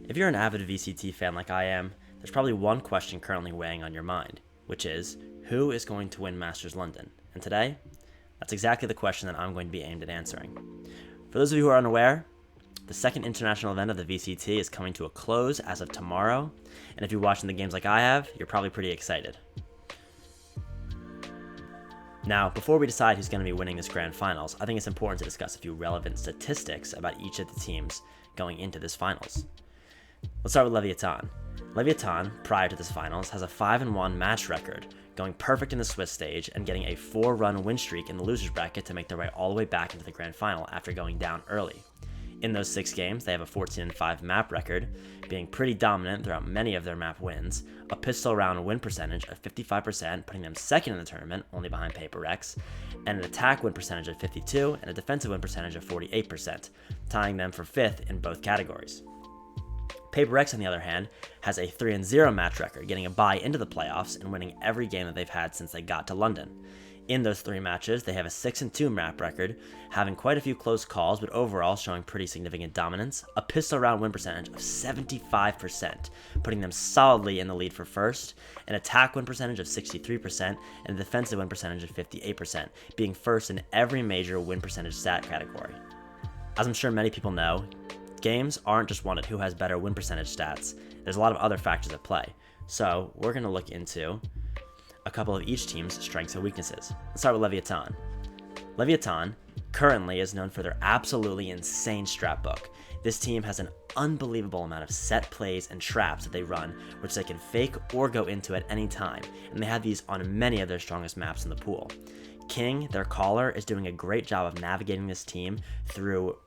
If you're an avid VCT fan like I am, there's probably one question currently weighing on your mind, which is, who is going to win Masters London? And today, that's exactly the question that I'm going to be aimed at answering. For those of you who are unaware, the second international event of the VCT is coming to a close as of tomorrow, and if you're watching the games like I have, you're probably pretty excited. Now, before we decide who's going to be winning this grand finals, I think it's important to discuss a few relevant statistics about each of the teams going into this finals. Let's start with Leviatan. Leviatan, prior to this finals, has a 5-1 match record, going perfect in the Swiss stage and getting a 4-run win streak in the losers bracket to make their way all the way back into the grand final after going down early. In those 6 games, they have a 14-5 map record, being pretty dominant throughout many of their map wins, a pistol round win percentage of 55%, putting them second in the tournament, only behind Paper Rex, and an attack win percentage of 52% and a defensive win percentage of 48%, tying them for 5th in both categories. Paper Rex, on the other hand, has a 3-0 match record, getting a bye into the playoffs and winning every game that they've had since they got to London. In those 3 matches, they have a 6-2 map record, having quite a few close calls, but overall showing pretty significant dominance, a pistol round win percentage of 75%, putting them solidly in the lead for first, an attack win percentage of 63%, and a defensive win percentage of 58%, being first in every major win percentage stat category. As I'm sure many people know, games aren't just won at who has better win percentage stats. There's a lot of other factors at play. So we're going to look into a couple of each team's strengths and weaknesses. Let's start with Leviatan. Leviatan currently is known for their absolutely insane strat book. This team has an unbelievable amount of set plays and traps that they run, which they can fake or go into at any time, and they have these on many of their strongest maps in the pool. King, their caller, is doing a great job of navigating this team through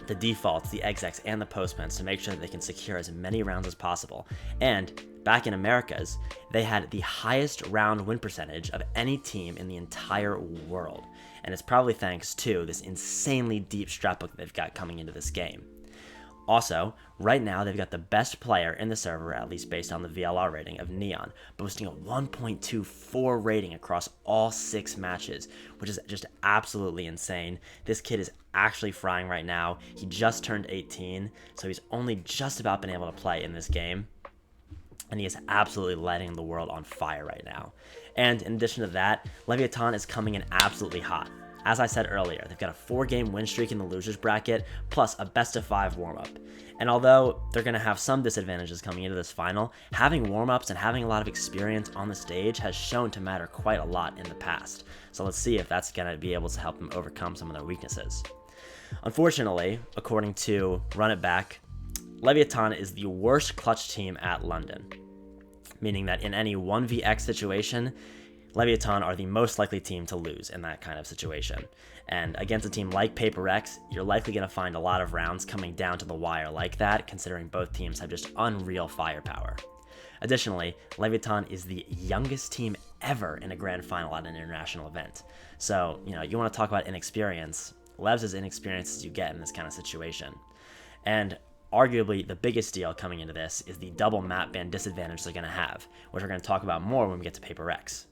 the defaults, the execs, and the postmans to make sure that they can secure as many rounds as possible. And back in Americas, they had the highest round win percentage of any team in the entire world. And it's probably thanks to this insanely deep strat book that they've got coming into this game. Also, right now they've got the best player in the server, at least based on the VLR rating, of Neon, boasting a 1.24 rating across all 6 matches, which is just absolutely insane. This kid is actually frying right now. He just turned 18, so he's only just about been able to play in this game, and he is absolutely lighting the world on fire right now. And in addition to that, Leviatan is coming in absolutely hot. As I said earlier, they've got a 4-game win streak in the losers bracket, plus a best-of-5 warm-up. And although they're going to have some disadvantages coming into this final, having warm-ups and having a lot of experience on the stage has shown to matter quite a lot in the past. So let's see if that's going to be able to help them overcome some of their weaknesses. Unfortunately, according to Run It Back, Leviatan is the worst clutch team at London, meaning that in any 1vx situation, Leviatan are the most likely team to lose in that kind of situation. And against a team like Paper X, you're likely going to find a lot of rounds coming down to the wire like that, considering both teams have just unreal firepower. Additionally, Leviatan is the youngest team ever in a grand final at an international event. So, you want to talk about inexperience. Levs is inexperienced as you get in this kind of situation. And arguably the biggest deal coming into this is the double map ban disadvantage they're going to have, which we're going to talk about more when we get to Paper X.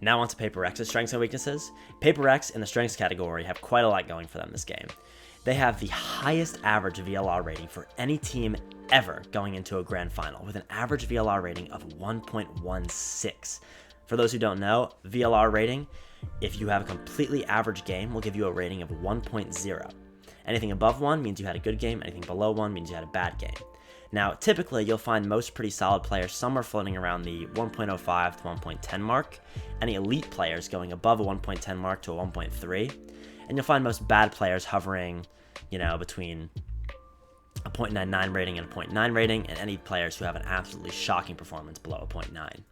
Now on to Paper X's strengths and weaknesses. Paper X in the strengths category have quite a lot going for them this game. They have the highest average VLR rating for any team ever going into a grand final, with an average VLR rating of 1.16. For those who don't know, VLR rating, if you have a completely average game, will give you a rating of 1.0. Anything above 1 means you had a good game, anything below 1 means you had a bad game. Now, typically, you'll find most pretty solid players somewhere floating around the 1.05 to 1.10 mark, any elite players going above a 1.10 mark to a 1.3, and you'll find most bad players hovering, between a 0.99 rating and a 0.9 rating, and any players who have an absolutely shocking performance below a 0.9.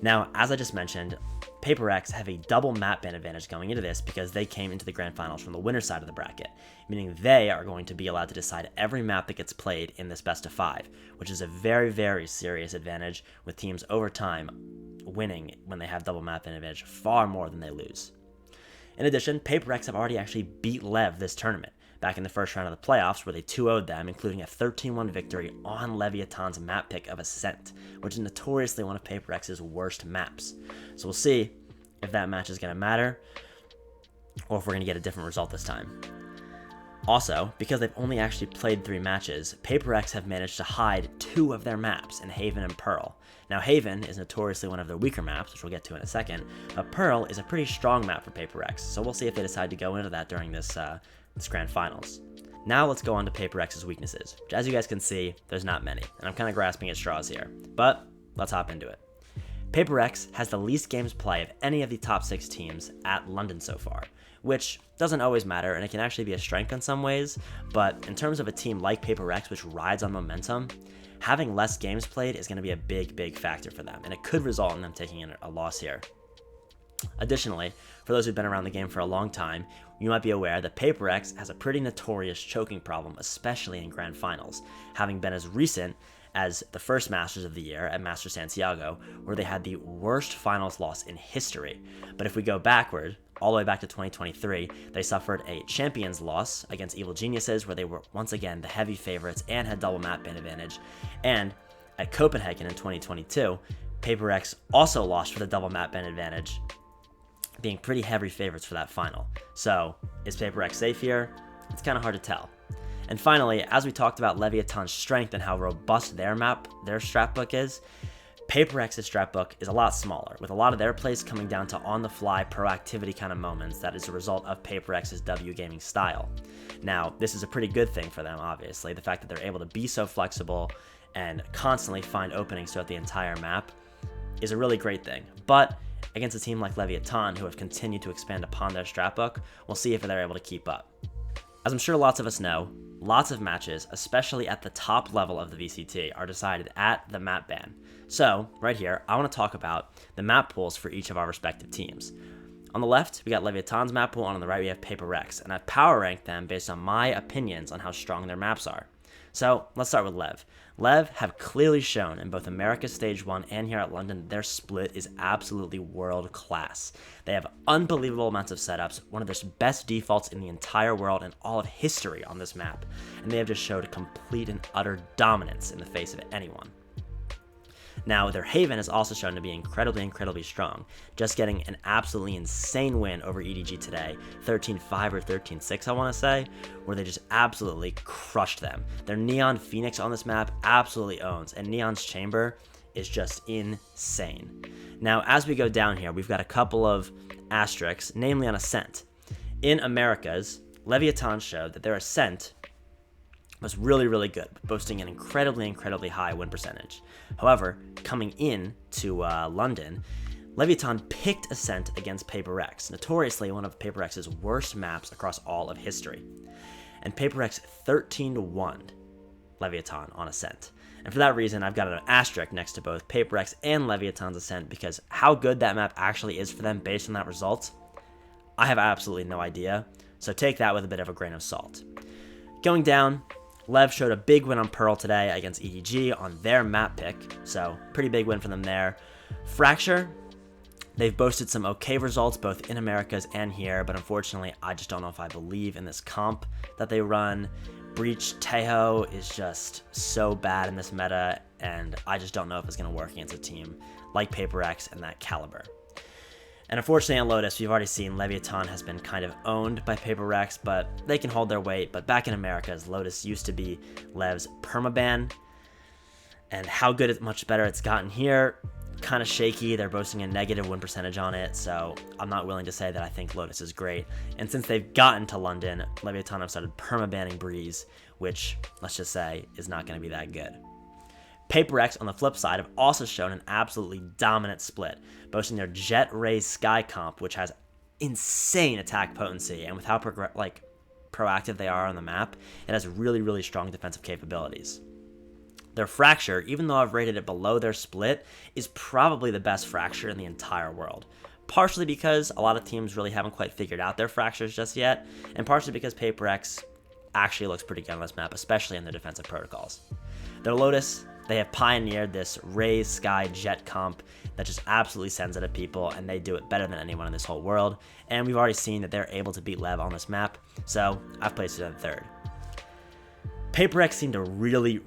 Now, as I just mentioned, Paper X have a double map ban advantage going into this because they came into the grand finals from the winner's side of the bracket, meaning they are going to be allowed to decide every map that gets played in this best of 5, which is a very, very serious advantage, with teams over time winning when they have double map ban advantage far more than they lose. In addition, Paper X have already actually beat Lev this tournament, back in the first round of the playoffs where they 2-0'd them, including a 13-1 victory on Leviatan's map pick of Ascent, which is notoriously one of Paper X's worst maps. So we'll see if that match is going to matter, or if we're going to get a different result this time. Also, because they've only actually played 3 matches, Paper Rex have managed to hide 2 of their maps in Haven and Pearl. Now, Haven is notoriously one of their weaker maps, which we'll get to in a second, but Pearl is a pretty strong map for Paper Rex, so we'll see if they decide to go into that during this Grand Finals. Now let's go on to Paper Rex's weaknesses, which as you guys can see, there's not many, and I'm kind of grasping at straws here, but let's hop into it. Paper Rex has the least games play of any of the top 6 teams at London so far, which doesn't always matter, and it can actually be a strength in some ways, but in terms of a team like Paper Rex, which rides on momentum, having less games played is going to be a big factor for them, and it could result in them taking a loss here. Additionally, for those who've been around the game for a long time, you might be aware that Paper Rex has a pretty notorious choking problem, especially in Grand Finals, having been as recent as the first Masters of the year at Master Santiago, where they had the worst finals loss in history. But if we go backward, all the way back to 2023, they suffered a Champions loss against Evil Geniuses, where they were once again the heavy favorites and had double map ban advantage. And at Copenhagen in 2022, Paper Rex also lost for the double map ban advantage, being pretty heavy favorites for that final. So, is Paper Rex safe here? It's kind of hard to tell. And finally, as we talked about Leviatan's strength and how robust their strat book is, Paper Rex's strat book is a lot smaller, with a lot of their plays coming down to on-the-fly proactivity kind of moments that is a result of Paper Rex's W gaming style. Now, this is a pretty good thing for them, obviously. The fact that they're able to be so flexible and constantly find openings throughout the entire map is a really great thing. But against a team like Leviatan, who have continued to expand upon their strat book, we'll see if they're able to keep up. As I'm sure lots of us know, lots of matches, especially at the top level of the VCT, are decided at the map ban. So, right here, I want to talk about the map pools for each of our respective teams. On the left, we got Leviatan's map pool, and on the right, we have Paper Rex, and I've power ranked them based on my opinions on how strong their maps are. So, let's start with Lev. Lev have clearly shown in both America's Stage 1 and here at London their split is absolutely world class. They have unbelievable amounts of setups, one of their best defaults in the entire world and all of history on this map, and they have just showed complete and utter dominance in the face of anyone. Now, their Haven has also shown to be incredibly strong, just getting an absolutely insane win over EDG today, 13-5 or 13-6 I want to say, where they just absolutely crushed them. Their Neon Phoenix on this map absolutely owns, and Neon's Chamber is just insane. Now, as we go down here, we've got a couple of asterisks, namely on Ascent. In Americas, Leviatan showed that their Ascent was really good, boasting an incredibly high win percentage. However, coming in to London, Leviatan picked Ascent against Paper Rex, notoriously one of Paper Rex's worst maps across all of history. And Paper Rex 13-1 Leviatan on Ascent. And for that reason, I've got an asterisk next to both Paper Rex and Leviatan's Ascent, because how good that map actually is for them based on that result, I have absolutely no idea. So take that with a bit of a grain of salt. Going down, Lev showed a big win on Pearl today against EDG on their map pick, so pretty big win for them there. Fracture, they've boasted some okay results both in Americas and here, but unfortunately, I just don't know if I believe in this comp that they run. Breach Tejo is just so bad in this meta, and I just don't know if it's going to work against a team like Paper Rex and that caliber. And unfortunately on Lotus, we've already seen Leviatan has been kind of owned by Paper Rex, but they can hold their weight. But back in Americas, Lotus used to be Lev's permaban, and how good, much better it's gotten here, kind of shaky. They're boasting a negative win percentage on it, so I'm not willing to say that I think Lotus is great. And since they've gotten to London, Leviatan have started permabanning Breeze, which, let's just say, is not going to be that good. Paper Rex, on the flip side, have also shown an absolutely dominant split, boasting their Jet Ray Sky comp, which has insane attack potency, and with how proactive they are on the map, it has really strong defensive capabilities. Their Fracture, even though I've rated it below their split, is probably the best Fracture in the entire world. Partially because a lot of teams really haven't quite figured out their Fractures just yet, and partially because Paper Rex actually looks pretty good on this map, especially in their defensive protocols. Their Lotus, they have pioneered this Ray Sky Jet comp that just absolutely sends it at people, and they do it better than anyone in this whole world. And we've already seen that they're able to beat Lev on this map, so I've placed it at third. Paper Rex seem to really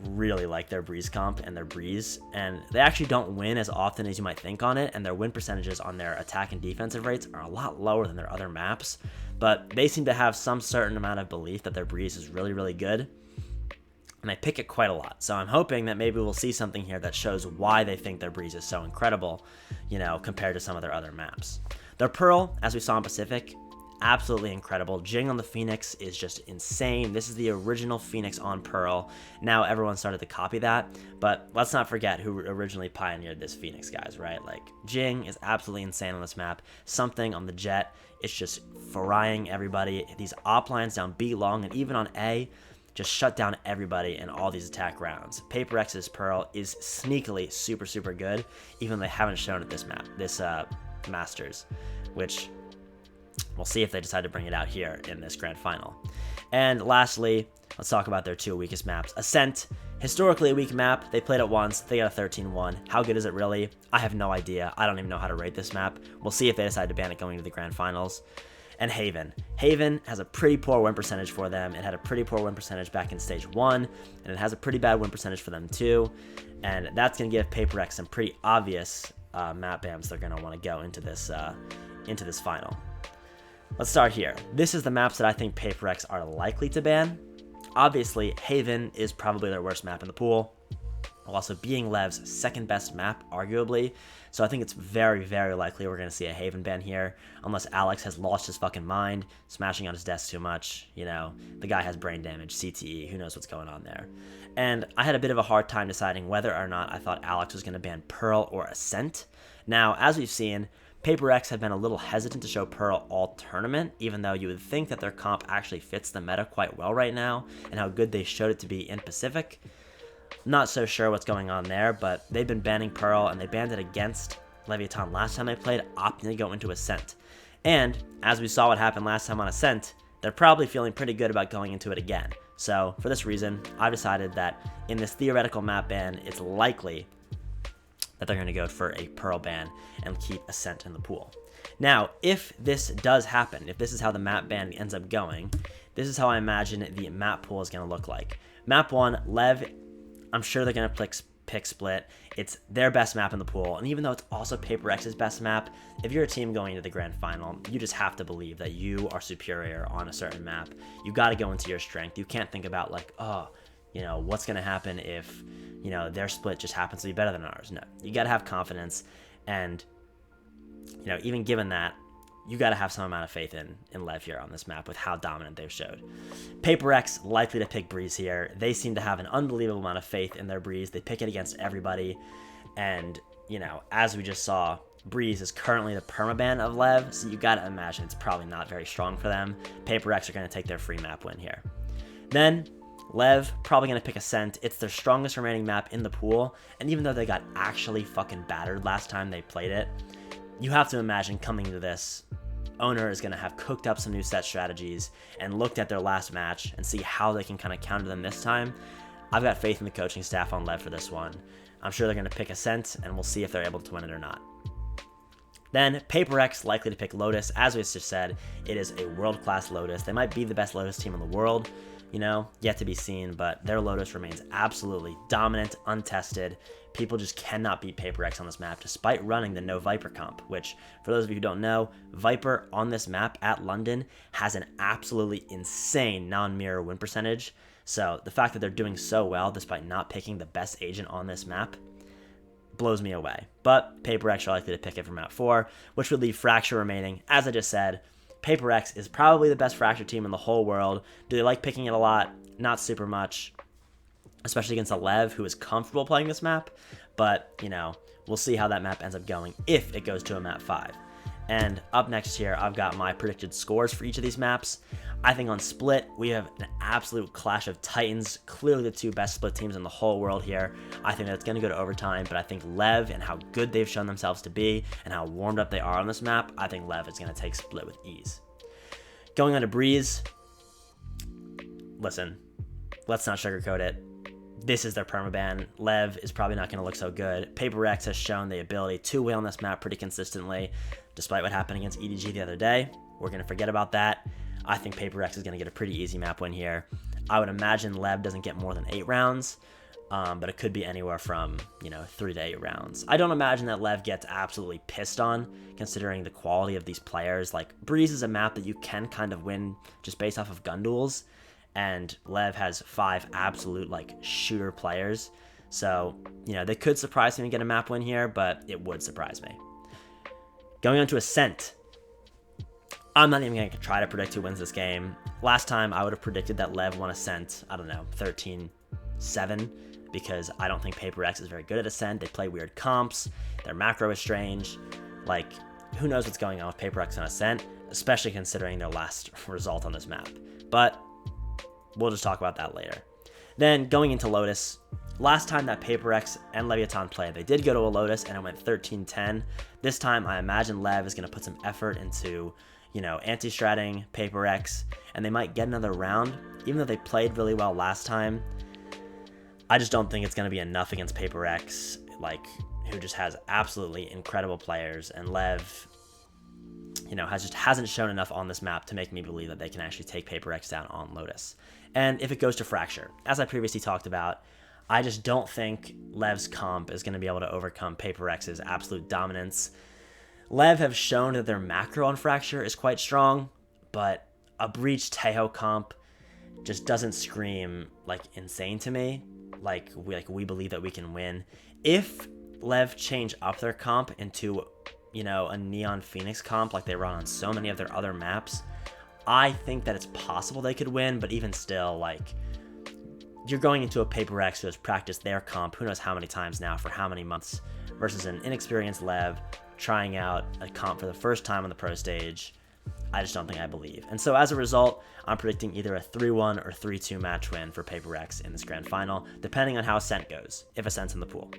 like their Breeze comp and their Breeze, and they actually don't win as often as you might think on it, and their win percentages on their attack and defensive rates are a lot lower than their other maps. but they seem to have some certain amount of belief that their Breeze is really, really good. And I pick it quite a lot. So I'm hoping that maybe we'll see something here that shows why they think their Breeze is so incredible, compared to some of their other maps. Their Pearl, as we saw in Pacific, absolutely incredible. Jing on the Phoenix is just insane. This is the original Phoenix on Pearl. Now everyone started to copy that, but let's not forget who originally pioneered this Phoenix, guys, right? Like, Jing is absolutely insane on this map. Something on the Jet, it's just frying everybody. These op lines down B long and even on A, just shut down everybody in all these attack rounds. Paper X's Pearl is sneakily super, super good, even though they haven't shown it this Masters, which we'll see if they decide to bring it out here in this grand final. And lastly, let's talk about their two weakest maps. Ascent, historically a weak map. They played it once. They got a 13-1. How good is it really? I have no idea. I don't even know how to rate this map. We'll see if they decide to ban it going into the grand finals. And Haven. Haven has a pretty poor win percentage for them. It had a pretty poor win percentage back in stage 1, and it has a pretty bad win percentage for them too. And that's going to give Paper X some pretty obvious map bans they're going to want to go into this final. Let's start here. This is the maps that I think Paper X are likely to ban. Obviously, Haven is probably their worst map in the pool, while also being Lev's second best map, arguably. So I think it's very, very likely we're going to see a Haven ban here, unless Alex has lost his fucking mind, smashing on his desk too much. The guy has brain damage, CTE, who knows what's going on there. And I had a bit of a hard time deciding whether or not I thought Alex was going to ban Pearl or Ascent. Now, as we've seen, Paper X have been a little hesitant to show Pearl all tournament, even though you would think that their comp actually fits the meta quite well right now, and how good they showed it to be in Pacific. Not so sure what's going on there, but they've been banning Pearl, and they banned it against Leviatan last time they played, opting to go into Ascent. And, as we saw what happened last time on Ascent, they're probably feeling pretty good about going into it again. So, for this reason, I've decided that in this theoretical map ban, it's likely that they're going to go for a Pearl ban and keep Ascent in the pool. Now, if this does happen, if this is how the map ban ends up going, this is how I imagine the map pool is going to look like. Map 1, Lev, I'm sure they're going to pick Split. It's their best map in the pool, and even though it's also Paper X's best map, if you're a team going into the grand final, you just have to believe that you are superior on a certain map. You got to go into your strength. You can't think about like, what's going to happen if, their split just happens to be better than ours. No, you got to have confidence, and, even given that, you got to have some amount of faith in Lev here on this map with how dominant they've showed. Paper X likely to pick Breeze here. They seem to have an unbelievable amount of faith in their Breeze. They pick it against everybody, and, as we just saw, Breeze is currently the permaban of Lev, so you got to imagine it's probably not very strong for them. Paper X are going to take their free map win here. Then, Lev, probably going to pick Ascent. It's their strongest remaining map in the pool, and even though they got actually fucking battered last time they played it, you have to imagine coming into this, Owner is going to have cooked up some new set strategies and looked at their last match and see how they can kind of counter them this time. I've got faith in the coaching staff on Lev for this one. I'm sure they're going to pick Ascent, and we'll see if they're able to win it or not. Then, Paper X likely to pick Lotus. As we just said, it is a world-class Lotus. They might be the best Lotus team in the world, yet to be seen, but their Lotus remains absolutely dominant, untested. People just cannot beat Paper X on this map, despite running the no Viper comp, which, for those of you who don't know, Viper on this map at London has an absolutely insane non-mirror win percentage. So the fact that they're doing so well, despite not picking the best agent on this map, blows me away. But Paper X are likely to pick it for map 4, which would leave Fracture remaining. As I just said, Paper X is probably the best Fracture team in the whole world. Do they like picking it a lot? Not super much, especially against a Lev who is comfortable playing this map. But, we'll see how that map ends up going if it goes to a map 5. And up next here, I've got my predicted scores for each of these maps. I think on Split, we have an absolute clash of titans, clearly the two best Split teams in the whole world here. I think that's going to go to overtime, but I think Lev and how good they've shown themselves to be and how warmed up they are on this map, I think Lev is going to take Split with ease. Going on to Breeze, listen, let's not sugarcoat it. This is their permaban. Lev is probably not going to look so good. Paper X has shown the ability to win on this map pretty consistently, despite what happened against EDG the other day. We're going to forget about that. I think Paper X is going to get a pretty easy map win here. I would imagine Lev doesn't get more than 8 rounds. but it could be anywhere from, 3 to 8 rounds. I don't imagine that Lev gets absolutely pissed on, considering the quality of these players. Like, Breeze is a map that you can kind of win just based off of gun duels, and Lev has 5 absolute, shooter players. So, they could surprise me and get a map win here, but it would surprise me. Going on to Ascent. I'm not even going to try to predict who wins this game. Last time, I would have predicted that Lev won Ascent, 13-7, because I don't think Paper X is very good at Ascent. They play weird comps. Their macro is strange. Who knows what's going on with Paper X on Ascent, especially considering their last result on this map. But we'll just talk about that later. Then, going into Lotus, last time that Paper X and Leviatan played, they did go to a Lotus, and it went 13-10. This time, I imagine Lev is going to put some effort into, anti-stratting Paper X, and they might get another round. Even though they played really well last time, I just don't think it's going to be enough against Paper X, who just has absolutely incredible players, and Lev, hasn't shown enough on this map to make me believe that they can actually take Paper X down on Lotus. And if it goes to Fracture, as I previously talked about, I just don't think Lev's comp is going to be able to overcome Paper X's absolute dominance. Lev have shown that their macro on Fracture is quite strong, but a Breach Tejo comp just doesn't scream, insane to me. We believe that we can win. If Lev change up their comp into, a Neon Phoenix comp like they run on so many of their other maps, I think that it's possible they could win, but even still, you're going into a Paper X who has practiced their comp who knows how many times now for how many months, versus an inexperienced Lev trying out a comp for the first time on the pro stage. I just don't think I believe. And so as a result, I'm predicting either a 3-1 or 3-2 match win for Paper X in this grand final, depending on how Ascent goes, if Ascent's in the pool.